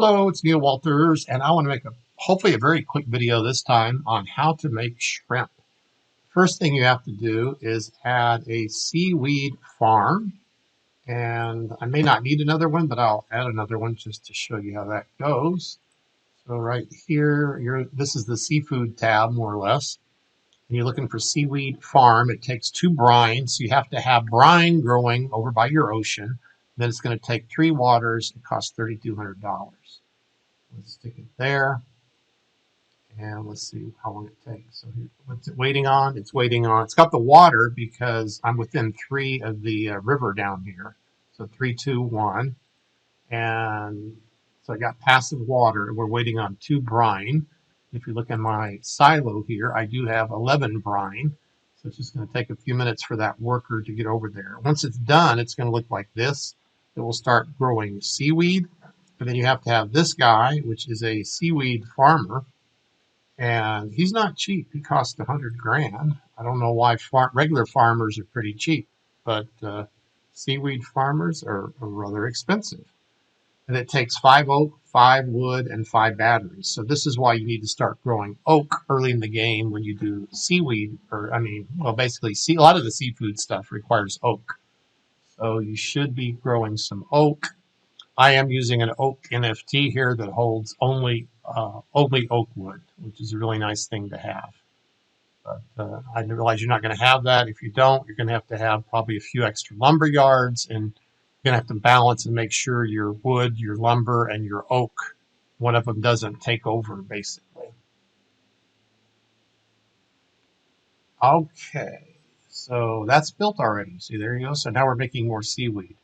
Hello, it's Neil Walters, and I want to make hopefully a very quick video this time on how to make shrimp. First thing you have to do is add a seaweed farm, and I may not need another one, but I'll add another one just to show you how that goes. So right here, this is the seafood tab, more or less, and you're looking for seaweed farm. It takes 2 brines, so you have to have brine growing over by your ocean. Then it's going to take 3 waters. It costs $3,200. Let's stick it there, and let's see how long it takes. So here, what's it waiting on? It's waiting on, it's got the water because I'm within 3 of the river down here. So 3, 2, 1. And so I got passive water. We're waiting on 2 brine. If you look at my silo here, I do have 11 brine. So it's just going to take a few minutes for that worker to get over there. Once it's done, it's going to look like this. It will start growing seaweed. And then you have to have this guy, which is a seaweed farmer, and he's not cheap. He costs 100 grand. I don't know why regular farmers are pretty cheap, but seaweed farmers are rather expensive. And it takes 5 oak, 5 wood, and 5 batteries. So this is why you need to start growing oak early in the game when you do seaweed, basically a lot of the seafood stuff requires oak. So you should be growing some oak. I am using an oak NFT here that holds only oak wood, which is a really nice thing to have. But I realize you're not going to have that. If you don't, you're going to have probably a few extra lumber yards, and you're going to have to balance and make sure your wood, your lumber, and your oak, one of them doesn't take over, basically. Okay, so that's built already. See, there you go. So now we're making more seaweed.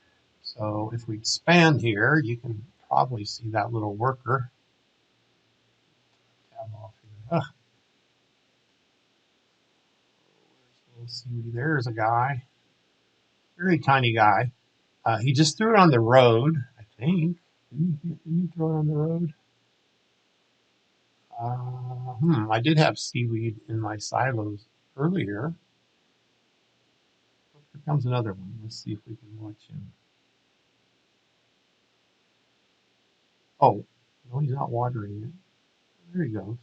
So if we expand here, you can probably see that little worker. Tab off here. Seaweed. There's a guy, very tiny guy. He just threw it on the road, I think. Didn't he throw it on the road? I did have seaweed in my silos earlier. Here comes another one. Let's see if we can watch him. Oh, no, he's not watering it. There he goes.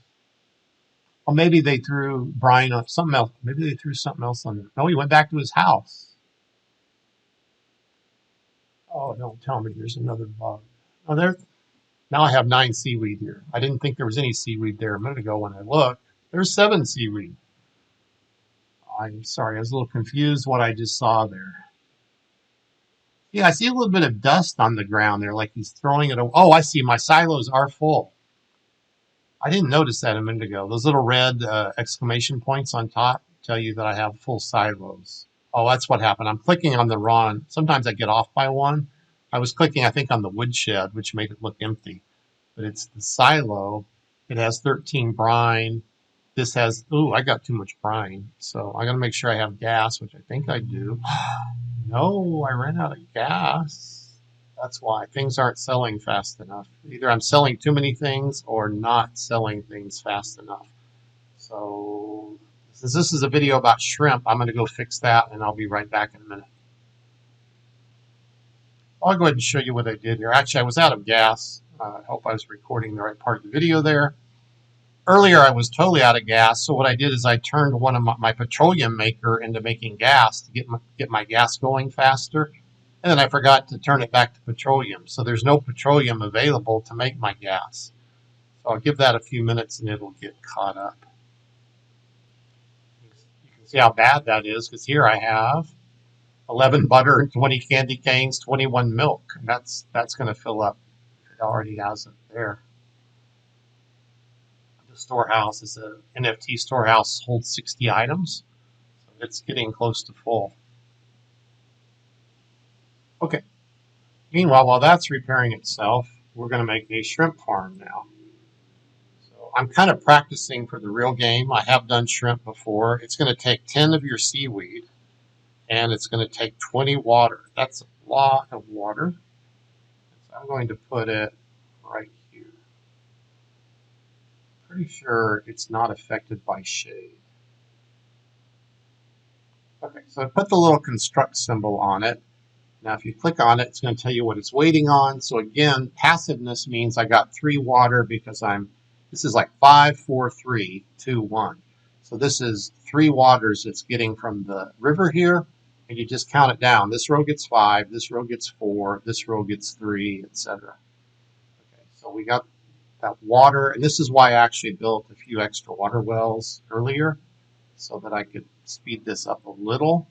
Oh, maybe they threw brine on something else. Maybe they threw something else on there. No, he went back to his house. Oh, don't tell me there's another bug. Oh, there. Now I have 9 seaweed here. I didn't think there was any seaweed there a minute ago when I looked. There's 7 seaweed. I'm sorry, I was a little confused what I just saw there. Yeah, I see a little bit of dust on the ground there, like he's throwing it away. Oh, I see. My silos are full. I didn't notice that a minute ago. Those little red exclamation points on top tell you that I have full silos. Oh, that's what happened. I'm clicking on the wrong. Sometimes I get off by one. I was clicking, I think, on the woodshed, which made it look empty. But it's the silo. It has 13 brine. This has, I got too much brine. So I got to make sure I have gas, which I think I do. No, I ran out of gas. That's why things aren't selling fast enough. Either I'm selling too many things or not selling things fast enough. So since this is a video about shrimp, I'm going to go fix that, and I'll be right back in a minute. I'll go ahead and show you what I did here. Actually, I was out of gas. I hope I was recording the right part of the video there. Earlier, I was totally out of gas, so what I did is I turned one of my petroleum maker into making gas to get my gas going faster, and then I forgot to turn it back to petroleum, so there's no petroleum available to make my gas. So I'll give that a few minutes and it'll get caught up. You can see how bad that is, because here I have 11 butter, 20 candy canes, 21 milk. And that's going to fill up. It already has it there. The storehouse is an NFT storehouse, holds 60 items. So it's getting close to full. Okay. Meanwhile, while that's repairing itself, we're going to make a shrimp farm now. So I'm kind of practicing for the real game. I have done shrimp before. It's going to take 10 of your seaweed, and it's going to take 20 water. That's a lot of water. So I'm going to put it right here. Pretty sure it's not affected by shade. Okay, so I put the little construct symbol on it, Now, if you click on it, it's going to tell you what it's waiting on. So again, passiveness means I got 3 water because this is like 5, 4, 3, 2, 1. So this is 3 waters it's getting from the river here, and you just count it down. This row gets 5, this row gets 4, this row gets 3, etc. Okay, so we got that water, and this is why I actually built a few extra water wells earlier so that I could speed this up a little.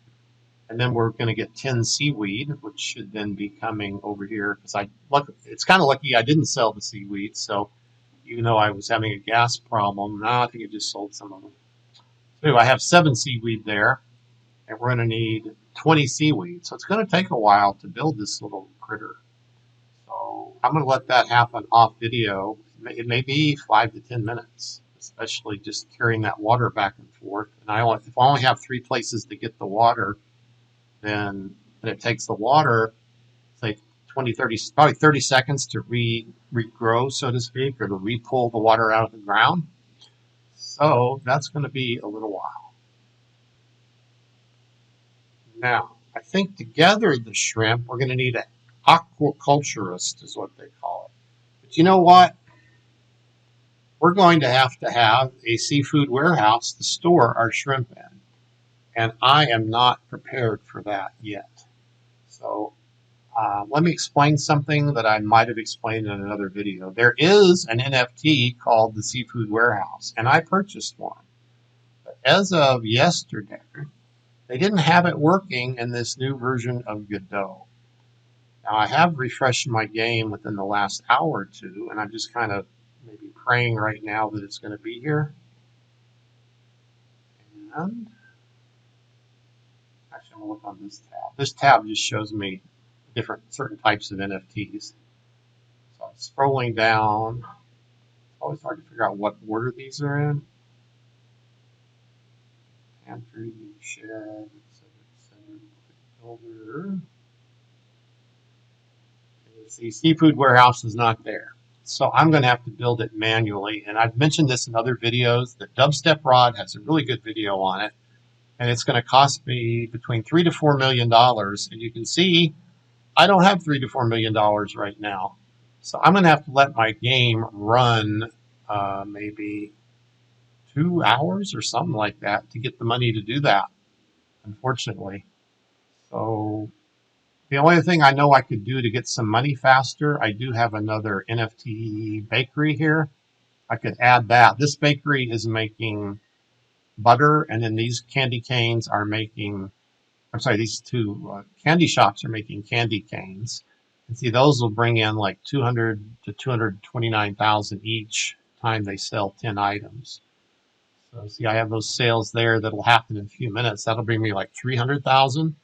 And then we're going to get 10 seaweed, which should then be coming over here because it's kind of lucky I didn't sell the seaweed. So even though I was having a gas problem, now I think I just sold some of them. So anyway, I have 7 seaweed there, and we're going to need 20 seaweed. So it's going to take a while to build this little critter. So I'm going to let that happen off video. It may be 5 to 10 minutes, especially just carrying that water back and forth. And if I only have 3 places to get the water, then it takes the water, say 20, 30, probably 30 seconds to regrow, so to speak, or to re-pull the water out of the ground. So that's going to be a little while. Now, I think to gather the shrimp, we're going to need an aquaculturist, is what they call it. But you know what? We're going to have a seafood warehouse to store our shrimp in. And I am not prepared for that yet. So let me explain something that I might have explained in another video. There is an NFT called the Seafood Warehouse, and I purchased one. But as of yesterday, they didn't have it working in this new version of Godot. Now, I have refreshed my game within the last hour or two, and I'm just kind of maybe praying right now that it's going to be here. And actually, I'm going to look on this tab. This tab just shows me certain types of NFTs. So I'm scrolling down. It's always hard to figure out what order these are in. Pantry, shed, etc. Builder. See, Seafood Warehouse is not there. So I'm going to have to build it manually. And I've mentioned this in other videos that DubStepRod has a really good video on it. And it's going to cost me between $3 to $4 million. And you can see I don't have $3 to $4 million right now. So I'm going to have to let my game run maybe 2 hours or something like that to get the money to do that, unfortunately. So the only thing I know I could do to get some money faster, I do have another NFT bakery here. I could add that. This bakery is making butter, and then these candy canes are making, I'm sorry, these 2 candy shops are making candy canes. And see, those will bring in like 200 to 229,000 each time they sell 10 items. So see, I have those sales there that'll happen in a few minutes. That'll bring me like 300,000.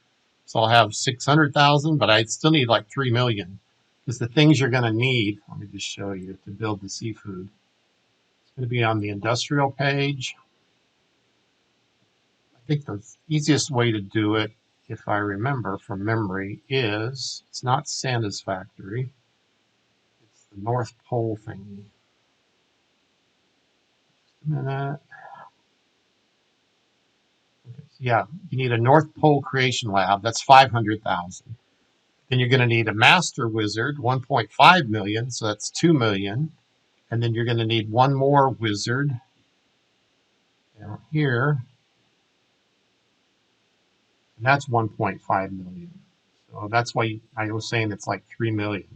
So I'll have 600,000, but I still need like 3 million. Because the things you're going to need, let me just show you to build the seafood. It's going to be on the industrial page. I think the easiest way to do it, if I remember from memory, is it's not Santa's factory. It's the North Pole thingy. Just a minute. Yeah, you need a North Pole Creation Lab. That's 500,000. Then you're going to need a Master Wizard, 1.5 million, so that's 2 million. And then you're going to need one more wizard down here, and that's 1.5 million. So that's why I was saying it's like 3 million.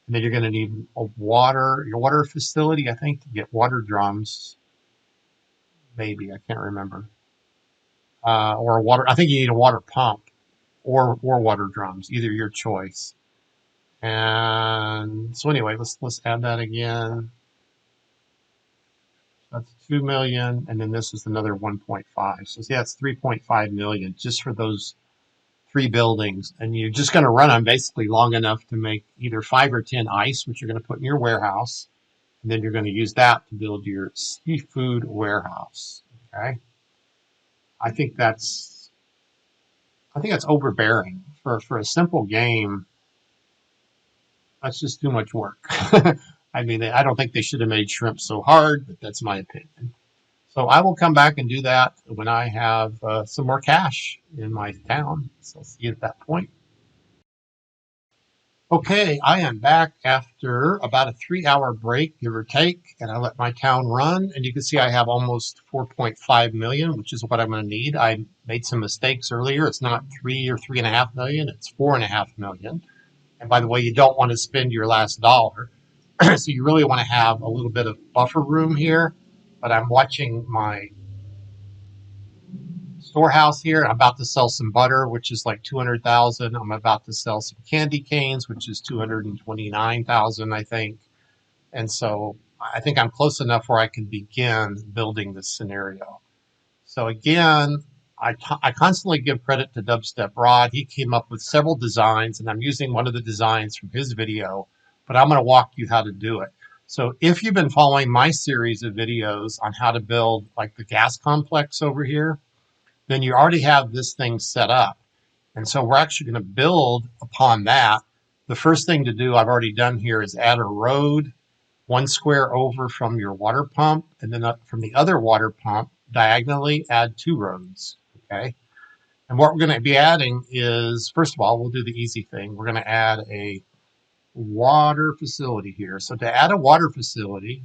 And then you're going to need your water facility, I think, to get water drums. Maybe, I can't remember. Or a water, I think you need a water pump or water drums, either your choice. And so anyway, let's add that again. That's 2 million, and then this is another 1.5. So yeah, it's 3.5 million just for those 3 buildings. And you're just going to run them basically long enough to make either 5 or 10 ice, which you're going to put in your warehouse. And then you're going to use that to build your seafood warehouse. Okay. I think that's overbearing for a simple game. That's just too much work. I mean, I don't think they should have made shrimp so hard, but that's my opinion. So I will come back and do that when I have some more cash in my town. So I'll see you at that point. Okay, I am back after about a 3-hour break, give or take, and I let my town run. And you can see I have almost 4.5 million, which is what I'm going to need. I made some mistakes earlier. It's not 3 or 3.5 million, it's 4.5 million. And by the way, you don't want to spend your last dollar. So you really want to have a little bit of buffer room here. But I'm watching my storehouse here. I'm about to sell some butter, which is like 200,000. I'm about to sell some candy canes, which is 229,000, I think. And so I think I'm close enough where I can begin building this scenario. So again, I constantly give credit to DubStepRod. He came up with several designs, and I'm using one of the designs from his video, but I'm going to walk you how to do it. So if you've been following my series of videos on how to build like the gas complex over here, then you already have this thing set up. And so we're actually going to build upon that. The first thing to do, I've already done here, is add a road 1 square over from your water pump, and then from the other water pump, diagonally add 2 roads, okay? And what we're going to be adding is, first of all, we'll do the easy thing. We're going to add a water facility here. So to add a water facility,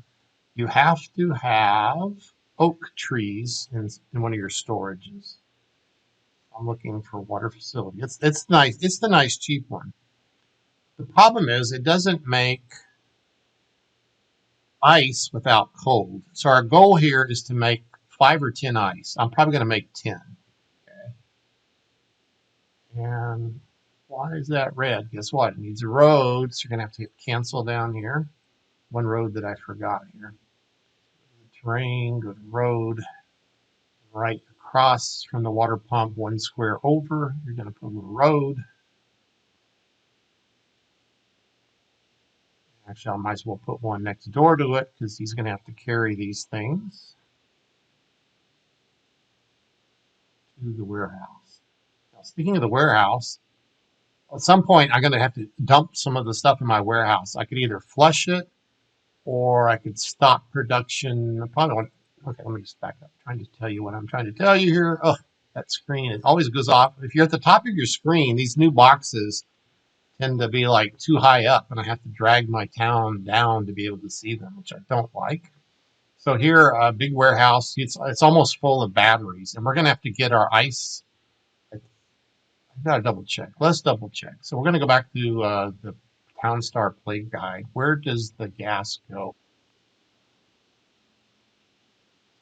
you have to have oak trees in one of your storages. I'm looking for water facility. It's nice. It's the nice cheap one. The problem is it doesn't make ice without cold. So our goal here is to make 5 or 10 ice. I'm probably going to make 10. Okay. And why is that red? Guess what? It needs a road. So you're going to have to hit cancel down here. One road that I forgot here. Terrain, go to road. Right across from the water pump, 1 square over. You're going to put a little road. Actually, I might as well put one next door to it because he's going to have to carry these things to the warehouse. Now, speaking of the warehouse, at some point I'm going to have to dump some of the stuff in my warehouse. I could either flush it or I could stop production. I probably want. Okay, let me just back up. I'm trying to tell you what I'm trying to tell you here. Oh, that screen, it always goes off. If you're at the top of your screen, these new boxes tend to be like too high up, and I have to drag my town down to be able to see them, which I don't like. So here, a big warehouse, it's almost full of batteries, and we're going to have to get our ice. I've got to double check. Let's double check. So we're going to go back to the TownStar Play Guide. Where does the gas go?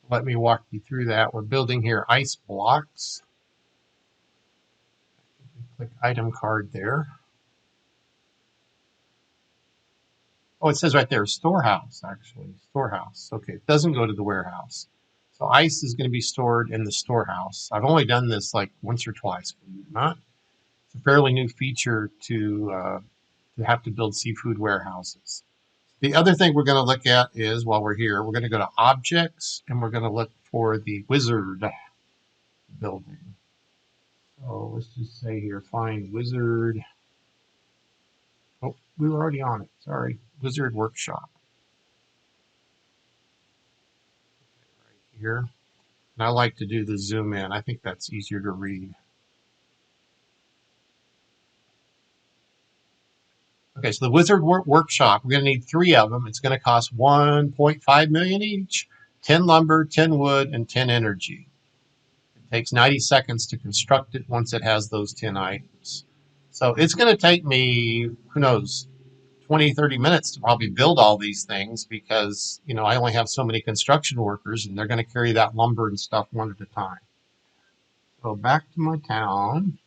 Let me walk you through that. We're building here ice blocks. Click item card there. Oh, it says right there, storehouse, actually. Storehouse. Okay, it doesn't go to the warehouse. So ice is going to be stored in the storehouse. I've only done this like once or twice, believe it or not. It's a fairly new feature to have to build seafood warehouses. The other thing we're going to look at is, while we're here, we're going to go to Objects, and we're going to look for the Wizard building. So let's just say here, find Wizard. Oh, we were already on it. Sorry. Wizard Workshop. Right here. And I like to do the zoom in. I think that's easier to read. Okay, so the Wizard Workshop, we're going to need 3 of them. It's going to cost 1.5 million each, 10 lumber, 10 wood, and 10 energy. It takes 90 seconds to construct it once it has those 10 items. So it's going to take me, who knows, 20, 30 minutes to probably build all these things because, you know, I only have so many construction workers and they're going to carry that lumber and stuff one at a time. So back to my town.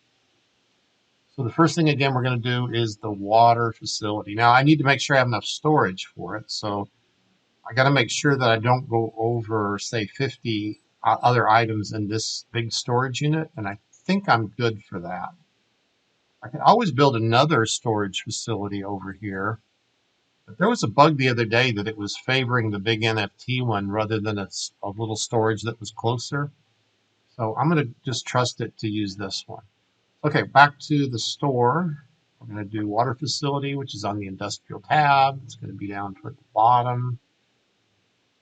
So the first thing, again, we're going to do is the water facility. Now, I need to make sure I have enough storage for it. So I got to make sure that I don't go over, say, 50 other items in this big storage unit. And I think I'm good for that. I can always build another storage facility over here. But there was a bug the other day that it was favoring the big NFT one rather than a little storage that was closer. So I'm going to just trust it to use this one. Okay, back to the store. We're going to do water facility, which is on the industrial tab. It's going to be down toward the bottom.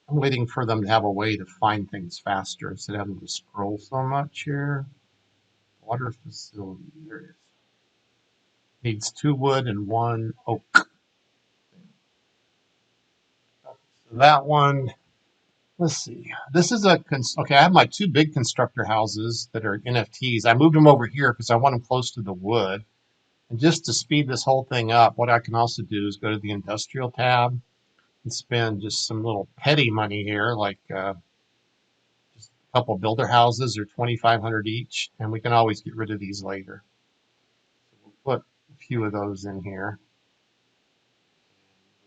I'm waiting for them to have a way to find things faster instead of having to scroll so much here. Water facility, there it is. Needs 2 wood and 1 oak. So that one, let's see. This is okay. I have my 2 big constructor houses that are NFTs. I moved them over here because I want them close to the wood. And just to speed this whole thing up, what I can also do is go to the industrial tab and spend just some little petty money here, like just a couple builder houses are 2,500 each, and we can always get rid of these later. So we'll put a few of those in here.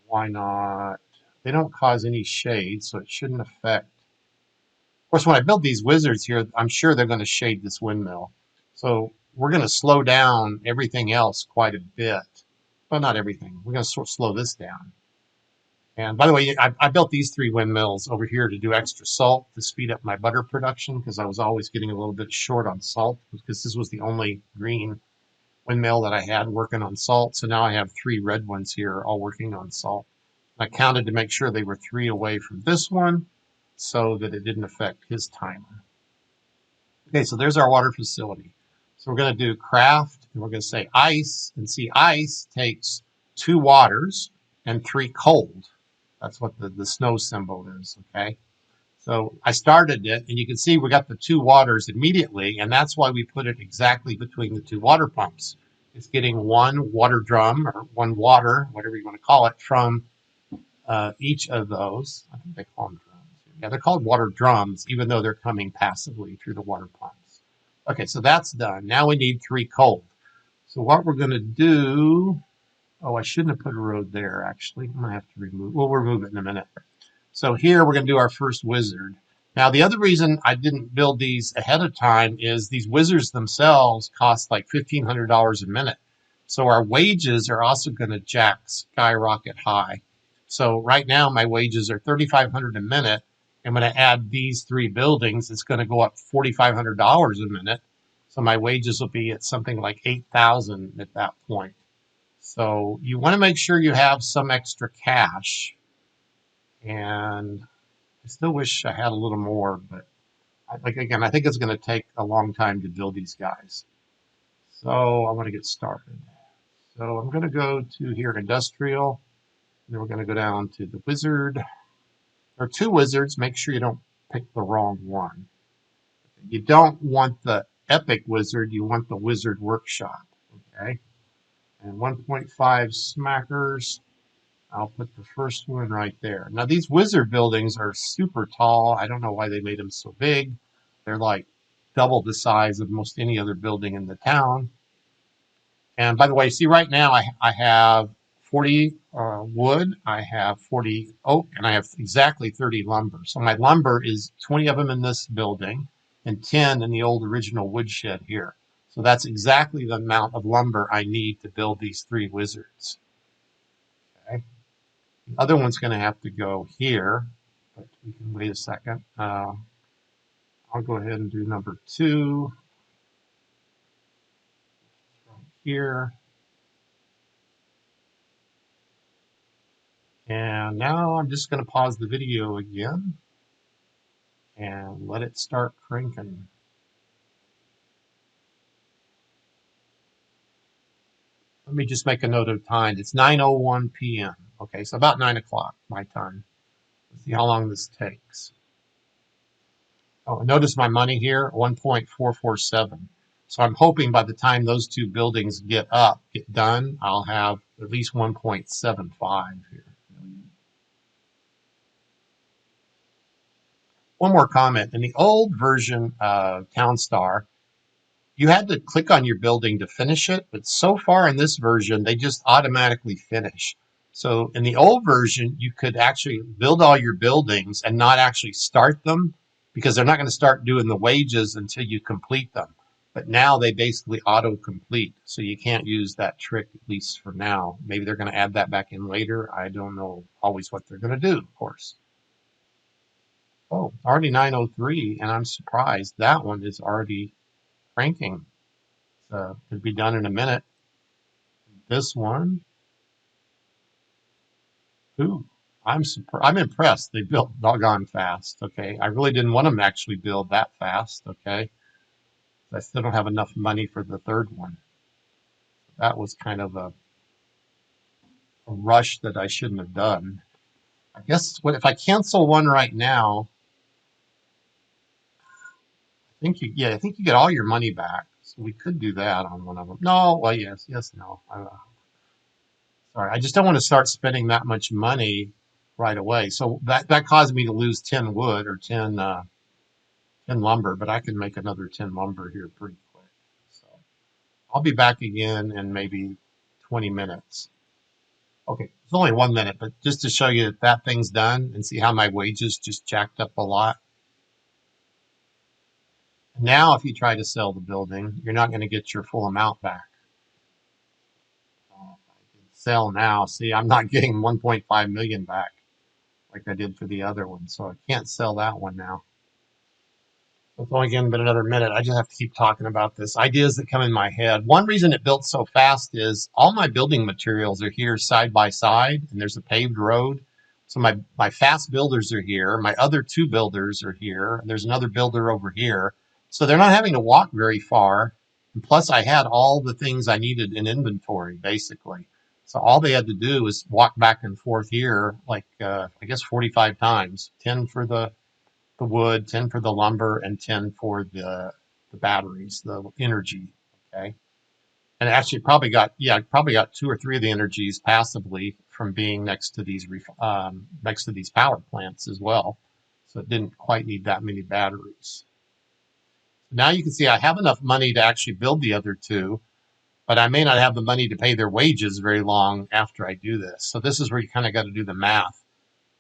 Why not? They don't cause any shade, so it shouldn't affect. Of course, when I build these wizards here, I'm sure they're going to shade this windmill. So we're going to slow down everything else quite a bit. Well, not everything. We're going to slow this down. And by the way, I built these 3 windmills over here to do extra salt to speed up my butter production because I was always getting a little bit short on salt because this was the only green windmill that I had working on salt. So now I have 3 red ones here all working on salt. I counted to make sure they were 3 away from this one so that it didn't affect his timer. Okay, so there's our water facility. So we're going to do craft, and we're going to say ice, and see ice takes 2 waters and 3 cold. That's what the snow symbol is, okay? So I started it, and you can see we got the 2 waters immediately, and that's why we put it exactly between the 2 water pumps. It's getting 1 water drum, or 1 water, whatever you want to call it, from each of those. I think they call them drums. Yeah, they're called water drums, even though they're coming passively through the water pumps. Okay, so that's done. Now we need 3 cold. So what we're going to do, oh, I shouldn't have put a road there, actually. I'm going to have to remove, we'll remove it in a minute. So here we're going to do our first wizard. Now, the other reason I didn't build these ahead of time is these wizards themselves cost like $1,500 a minute. So our wages are also going to skyrocket high. So right now my wages are $3,500 a minute. And when I add these 3 buildings, it's going to go up $4,500 a minute. So my wages will be at something like $8,000 at that point. So you want to make sure you have some extra cash. And I still wish I had a little more, but again, I think it's going to take a long time to build these guys. So I want to get started. So I'm going to go to here, industrial, and then we're going to go down to the wizard. There are 2 wizards. Make sure you don't pick the wrong one. You don't want the epic wizard. You want the wizard workshop. Okay. And 1.5 smackers. I'll put the first one right there. Now these wizard buildings are super tall. I don't know why they made them so big. They're like double the size of most any other building in the town. And by the way, see right now I have 40 wood, I have 40 oak, and I have exactly 30 lumber. So my lumber is 20 of them in this building and 10 in the old original woodshed here. So that's exactly the amount of lumber I need to build these 3 wizards. Okay. The other one's going to have to go here, but we can wait a second. I'll go ahead and do number 2 right here. And now I'm just going to pause the video again and let it start cranking. Let me just make a note of time. It's 9:01 p.m. Okay, so about 9 o'clock my time. Let's see how long this takes. Oh, notice my money here, 1.447. So I'm hoping by the time those 2 buildings get done, I'll have at least 1.75 here. One more comment. In the old version of TownStar, you had to click on your building to finish it, but so far in this version, they just automatically finish. So in the old version, you could actually build all your buildings and not actually start them because they're not going to start doing the wages until you complete them. But now they basically auto-complete, so you can't use that trick, at least for now. Maybe they're going to add that back in later. I don't know always what they're going to do, of course. Oh, already 9:03, and I'm surprised that one is already cranking. So it'll be done in a minute. This one, ooh, I'm impressed. They built doggone fast. Okay, I really didn't want them to actually build that fast. Okay, I still don't have enough money for the 3rd one. That was kind of a rush that I shouldn't have done. I guess what if I cancel one right now, I think you get all your money back. So we could do that on one of them. No, well, yes, no. Sorry, I just don't want to start spending that much money right away. So that caused me to lose 10 wood or 10 lumber, but I can make another 10 lumber here pretty quick. So I'll be back again in maybe 20 minutes. Okay, it's only 1 minute, but just to show you that that thing's done and see how my wages just jacked up a lot. Now, if you try to sell the building, you're not going to get your full amount back. I can sell now. See, I'm not getting 1.5 million back like I did for the other one, so I can't sell that one now. It's only been another minute. I just have to keep talking about this. Ideas that come in my head. One reason it built so fast is all my building materials are here side by side, and there's a paved road. So my fast builders are here. My other two builders are here. And there's another builder over here. So they're not having to walk very far. And plus, I had all the things I needed in inventory, basically. So all they had to do was walk back and forth here, like I guess 45 times, 10 for the wood, 10 for the lumber, and 10 for the batteries, the energy. Okay. And actually probably got two or three of the energies passively from being next to these power plants as well. So it didn't quite need that many batteries. Now you can see I have enough money to actually build the other two, but I may not have the money to pay their wages very long after I do this. So this is where you kind of got to do the math.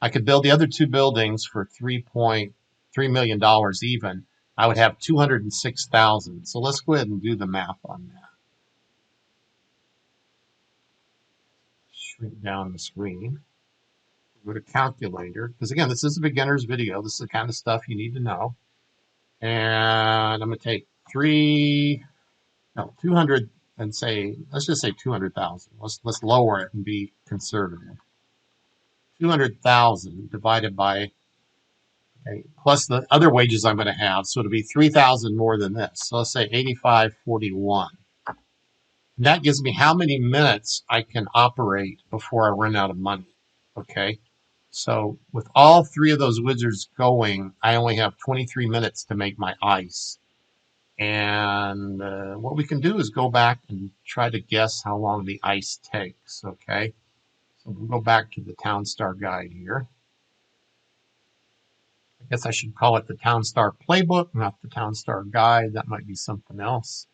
I could build the other two buildings for $3.3 million even. I would have 206,000. So let's go ahead and do the math on that. Shrink down the screen. Go to calculator, because again, this is a beginner's video. This is the kind of stuff you need to know. And I'm going to take 200 and say, let's just say 200,000. Let's lower it and be conservative. 200,000 divided by, okay, plus the other wages I'm going to have. So it'll be 3,000 more than this. So let's say 85.41. And that gives me how many minutes I can operate before I run out of money. Okay. So with all three of those wizards going, I only have 23 minutes to make my ice. And what we can do is go back and try to guess how long the ice takes. Okay. So we'll go back to the TownStar guide here. I guess I should call it the TownStar Playbook, not the TownStar Guide. That might be something else.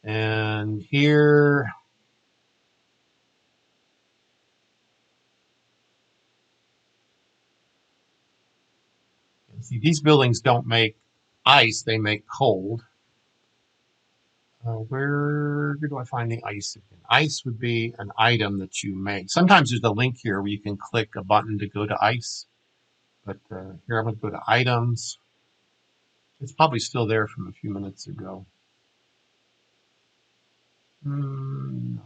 And here, see, these buildings don't make ice, they make cold. Where do I find the ice again? Ice would be an item that you make. Sometimes there's a link here where you can click a button to go to ice. But here I'm going to go to items. It's probably still there from a few minutes ago. No.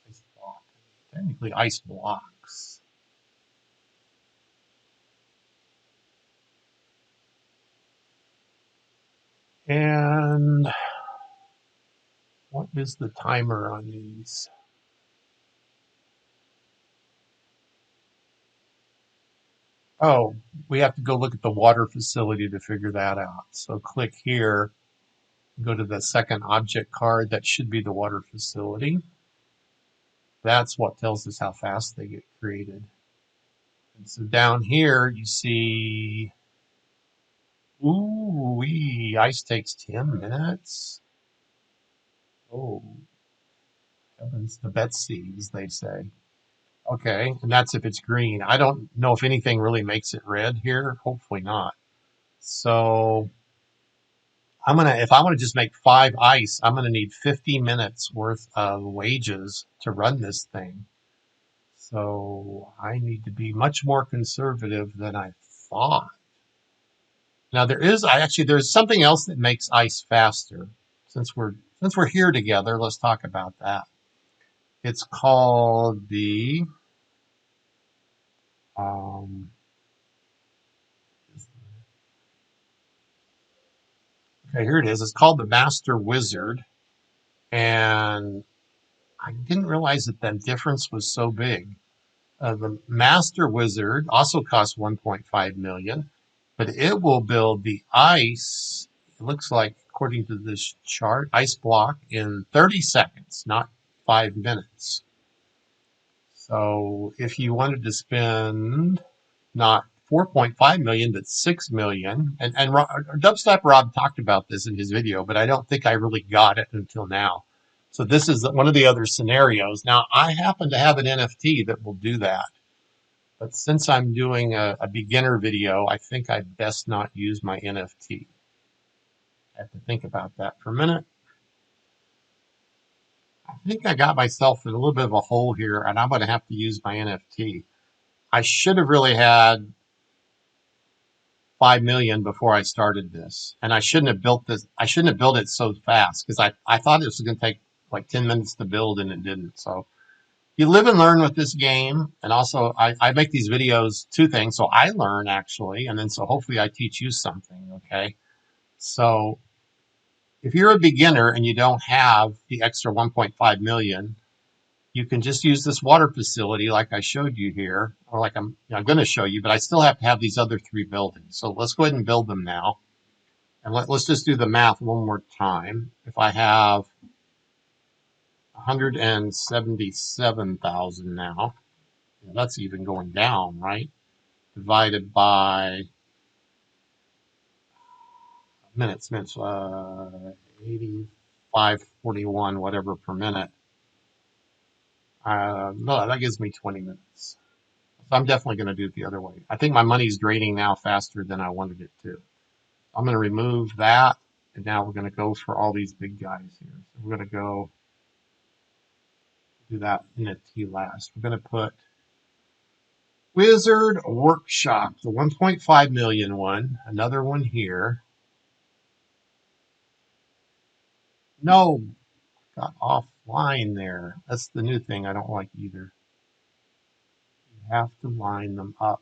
Ice block. Technically ice blocks. And what is the timer on these? Oh, we have to go look at the water facility to figure that out. So click here, go to the second object card. That should be the water facility. That's what tells us how fast they get created. And so down here you see, ooh, ice takes 10 minutes. Oh, heavens to Betsy, as they say. Okay, and that's if it's green. I don't know if anything really makes it red here. Hopefully not. So if I want to just make 5 ice, I'm gonna need 50 minutes worth of wages to run this thing. So I need to be much more conservative than I thought. Now there's something else that makes ice faster. Since we're here together, let's talk about that. It's called the okay, here it is. It's called the Master Wizard. And I didn't realize that that difference was so big. The Master Wizard also costs 1.5 million, but it will build the ice. It looks like, according to this chart, ice block in 30 seconds, not 5 minutes. So if you wanted to spend not 4.5 million, but 6 million, and DubStepRod talked about this in his video, but I don't think I really got it until now. So this is one of the other scenarios. Now, I happen to have an NFT that will do that. But since I'm doing a beginner video, I think I'd best not use my NFT. I have to think about that for a minute. I think I got myself in a little bit of a hole here, and I'm going to have to use my NFT. I should have really had 5 million before I started this, and I shouldn't have built this. I shouldn't have built it so fast because I thought this was going to take like 10 minutes to build, and it didn't. So you live and learn with this game. And also I make these videos, two things. So I learn actually, and then so hopefully I teach you something. Okay. So if you're a beginner and you don't have the extra 1.5 million, you can just use this water facility like I showed you here, or like I'm going to show you, but I still have to have these other 3 buildings. So let's go ahead and build them now. And let's just do the math one more time. If I have 177,000 now, that's even going down, right? Divided by minutes, 85.41, whatever per minute. No, that gives me 20 minutes. So I'm definitely going to do it the other way. I think my money's draining now faster than I wanted it to. I'm going to remove that, and now we're going to go for all these big guys here. So we're going to go do that NFT last. We're going to put Wizard Workshop, the 1.5 million one, another one here. No, got offline there. That's the new thing I don't like either. You have to line them up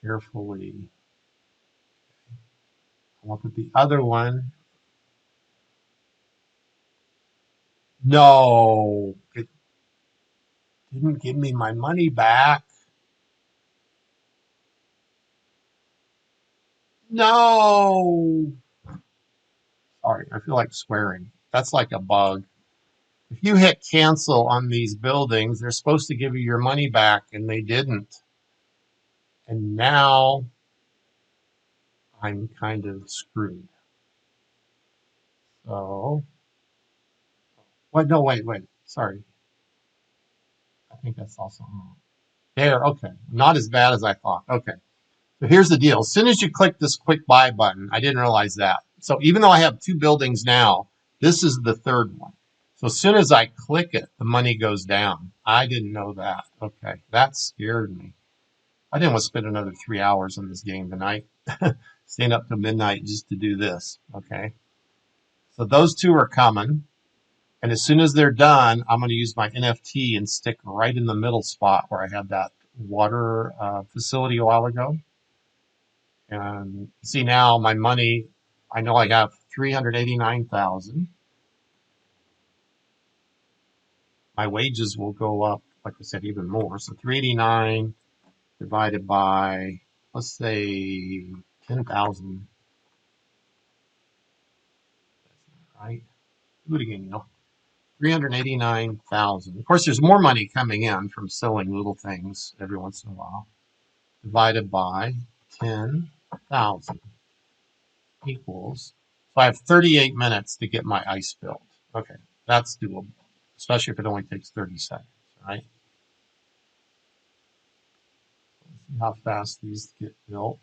carefully. I want to put the other one. No, it didn't give me my money back. No. Sorry, I feel like swearing. That's like a bug. If you hit cancel on these buildings, they're supposed to give you your money back, and they didn't. And now I'm kind of screwed. So, what? No, wait. Sorry. I think that's also wrong. There, okay. Not as bad as I thought. Okay. So here's the deal. As soon as you click this quick buy button, I didn't realize that. So even though I have 2 buildings now, this is the 3rd one. So as soon as I click it, the money goes down. I didn't know that. Okay. That scared me. I didn't want to spend another 3 hours on this game tonight. Staying up till midnight just to do this. Okay. So those 2 are coming. And as soon as they're done, I'm going to use my NFT and stick right in the middle spot where I had that water facility a while ago. And see now my money, I know I have 389,000. My wages will go up, like I said, even more. So 389 divided by, let's say, 10,000. Right? Do it again, 389,000. Of course, there's more money coming in from selling little things every once in a while. Divided by 10,000 equals. So I have 38 minutes to get my ice built. Okay, that's doable, especially if it only takes 30 seconds, right? Let's see how fast these get built.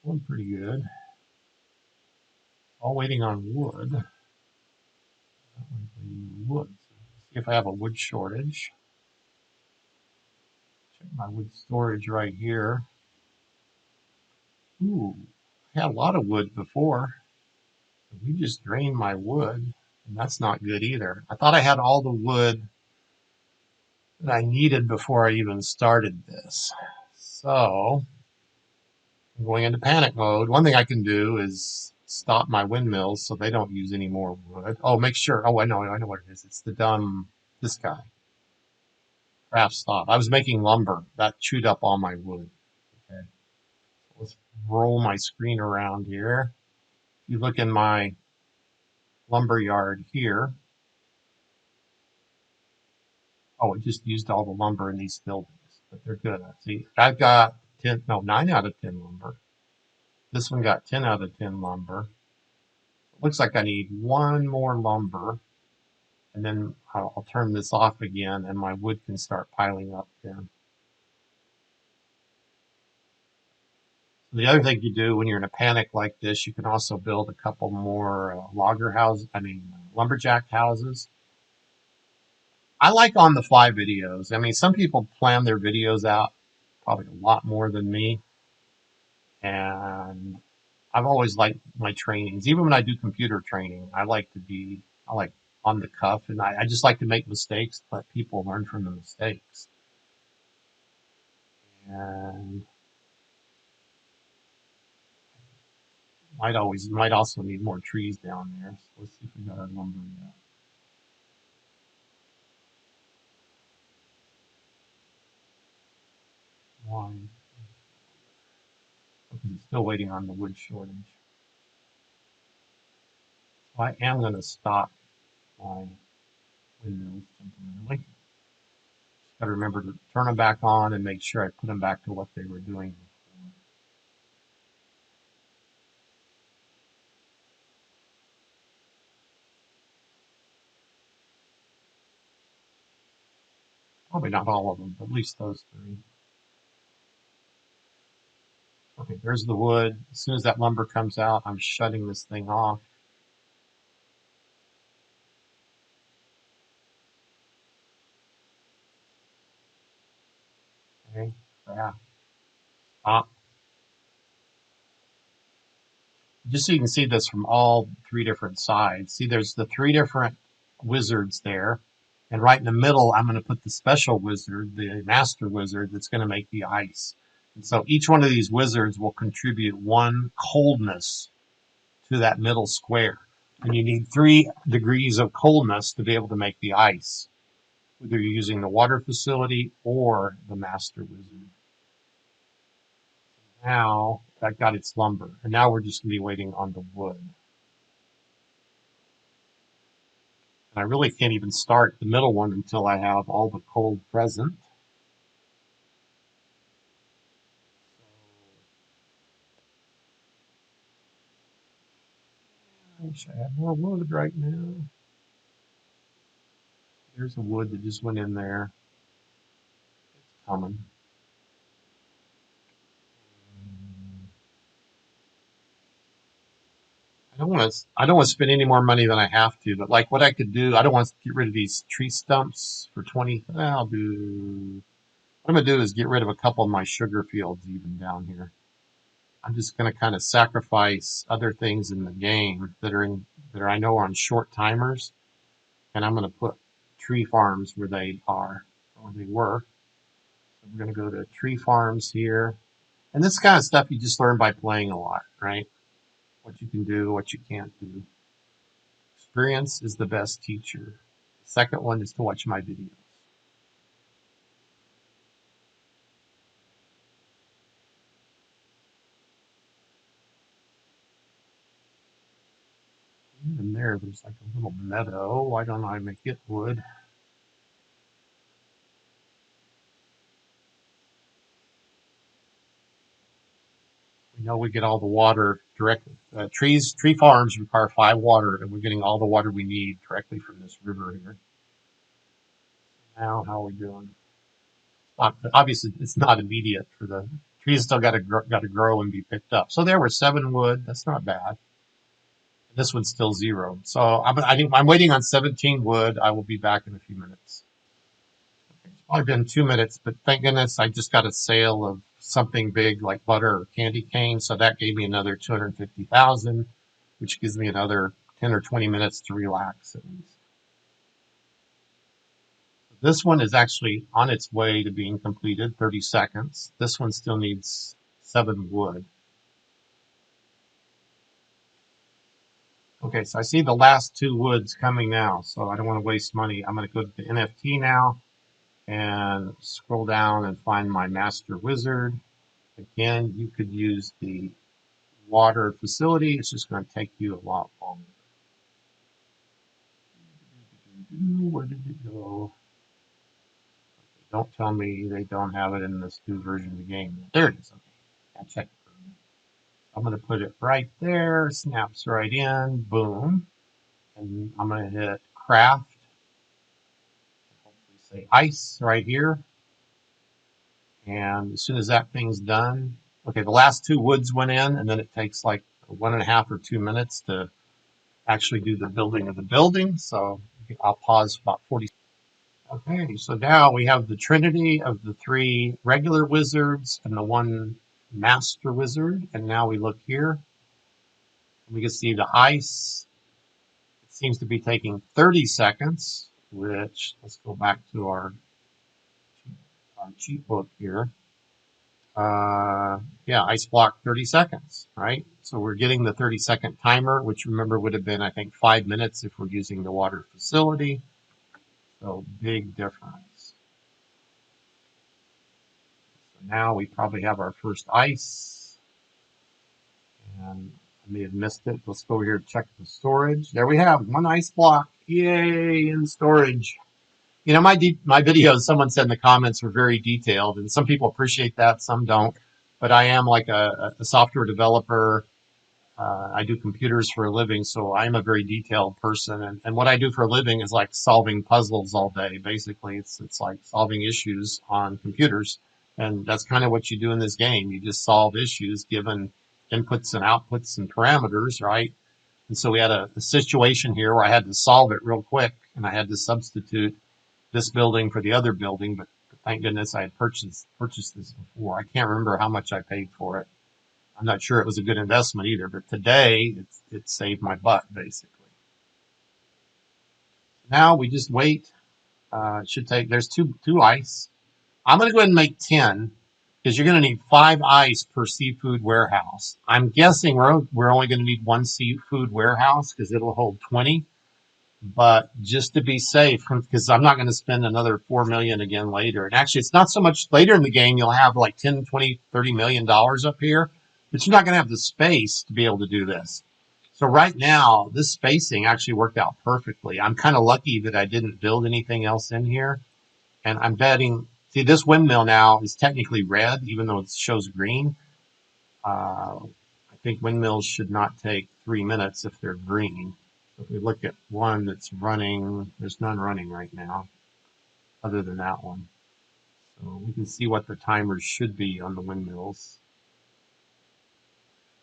Going pretty good. All waiting on wood. Wood. See if I have a wood shortage. Check my wood storage right here. Ooh, I had a lot of wood before. We just drained my wood, and that's not good either. I thought I had all the wood that I needed before I even started this. So I'm going into panic mode. One thing I can do is stop my windmills so they don't use any more wood. Oh, make sure. Oh, I know what it is. It's the dumb, this guy. Craft stop. I was making lumber. That chewed up all my wood. Okay. Let's roll my screen around here. If you look in my lumber yard here, oh, it just used all the lumber in these buildings, but they're good. See, I've got 10, no, 9 out of 10 lumber. This one got 10 out of 10 lumber. Looks like I need one more lumber, and then I'll turn this off again, and my wood can start piling up then. The other thing you do when you're in a panic like this, you can also build a couple more lumberjack houses. I like on the fly videos. I mean, some people plan their videos out probably a lot more than me. And I've always liked my trainings. Even when I do computer training, I like on the cuff, and I just like to make mistakes, let people learn from the mistakes. And might also need more trees down there. So let's see if we got our lumber yet. Why? Because it's still waiting on the wood shortage. So I am going to stop my windmills temporarily. Just got to remember to turn them back on and make sure I put them back to what they were doing before. Probably not all of them, but at least those 3. Okay, there's the wood. As soon as that lumber comes out, I'm shutting this thing off. Okay, yeah. Stop. Just so you can see this from all 3 different sides. See, there's the 3 different wizards there. And right in the middle, I'm going to put the special wizard, the master wizard, that's going to make the ice. And so each one of these wizards will contribute 1 coldness to that middle square. And you need 3 degrees of coldness to be able to make the ice, whether you're using the water facility or the master wizard. Now that got its lumber, and now we're just going to be waiting on the wood. And I really can't even start the middle one until I have all the cold present. I wish I had more wood right now. There's the wood that just went in there. It's coming. I don't want to spend any more money than I have to, but like what I could do, I don't want to get rid of these tree stumps for 20. What I'm gonna do is get rid of a couple of my sugar fields even down here. I'm just gonna kind of sacrifice other things in the game that I know are on short timers, and I'm gonna put tree farms where they are, or they were. So we're gonna go to tree farms here. And this kind of stuff you just learn by playing a lot, right? What you can do, what you can't do. Experience is the best teacher. The second one is to watch my videos. Even there's like a little meadow. Why don't I make it wood? We know we get all the water directly. Tree farms require 5 water, and we're getting all the water we need directly from this river here. Now, how are we doing? Obviously, it's not immediate for the trees. Still got to grow and be picked up. So there were 7 wood. That's not bad. This one's still 0. So I'm waiting on 17 wood. I will be back in a few minutes. It's probably been 2 minutes, but thank goodness I just got a sale of something big like butter or candy cane. So that gave me another 250,000, which gives me another 10 or 20 minutes to relax at least. This one is actually on its way to being completed, 30 seconds. This one still needs 7 wood. Okay, so I see the last two woods coming now, so I don't want to waste money. I'm going to go to the NFT now and scroll down and find my master wizard. Again, you could use the water facility. It's just going to take you a lot longer. Where did it go? Don't tell me they don't have it in this new version of the game. There it is. Okay, I'll check. I'm going to put it right there. Snaps right in. Boom. And I'm going to hit craft. Hopefully say ice right here. And as soon as that thing's done, okay, the last two woods went in, and then it takes like 1.5 or 2 minutes to actually do the building of the building. So I'll pause about 40. Okay, so now we have the trinity of the three regular wizards and the one master wizard. And now we look here. We can see the ice. It seems to be taking 30 seconds, which let's go back to our cheat book here. Yeah, ice block 30 seconds, right? So we're getting the 30-second timer, which remember would have been, I think, 5 minutes if we're using the water facility. So big difference. So now we probably have our first ice. And I may have missed it. Let's go over here and check the storage. There we have one ice block. Yay, in storage. You know, my videos, someone said in the comments, were very detailed, and some people appreciate that, some don't. But I am like a software developer. I do computers for a living, so I'm a very detailed person. And what I do for a living is like solving puzzles all day. Basically, it's like solving issues on computers, and that's kind of what you do in this game. You just solve issues given inputs and outputs and parameters, right? And so we had a situation here where I had to solve it real quick, and I had to substitute this building for the other building, but thank goodness I had purchased this before. I can't remember how much I paid for it. I'm not sure it was a good investment either, but today it saved my butt basically. Now we just wait. It should take. There's two ice. I'm going to go ahead and make 10 because you're going to need 5 ice per seafood warehouse. I'm guessing we're only going to need one seafood warehouse because it'll hold 20. But just to be safe, because I'm not going to spend another 4 million again later. And actually, it's not so much later in the game. You'll have like 10, 20, 30 million dollars up here, but you're not going to have the space to be able to do this. So right now, this spacing actually worked out perfectly. I'm kind of lucky that I didn't build anything else in here. And I'm betting, see, this windmill now is technically red, even though it shows green. I think windmills should not take 3 minutes if they're green. If we look at one that's running, there's none running right now other than that one. So we can see what the timers should be on the windmills.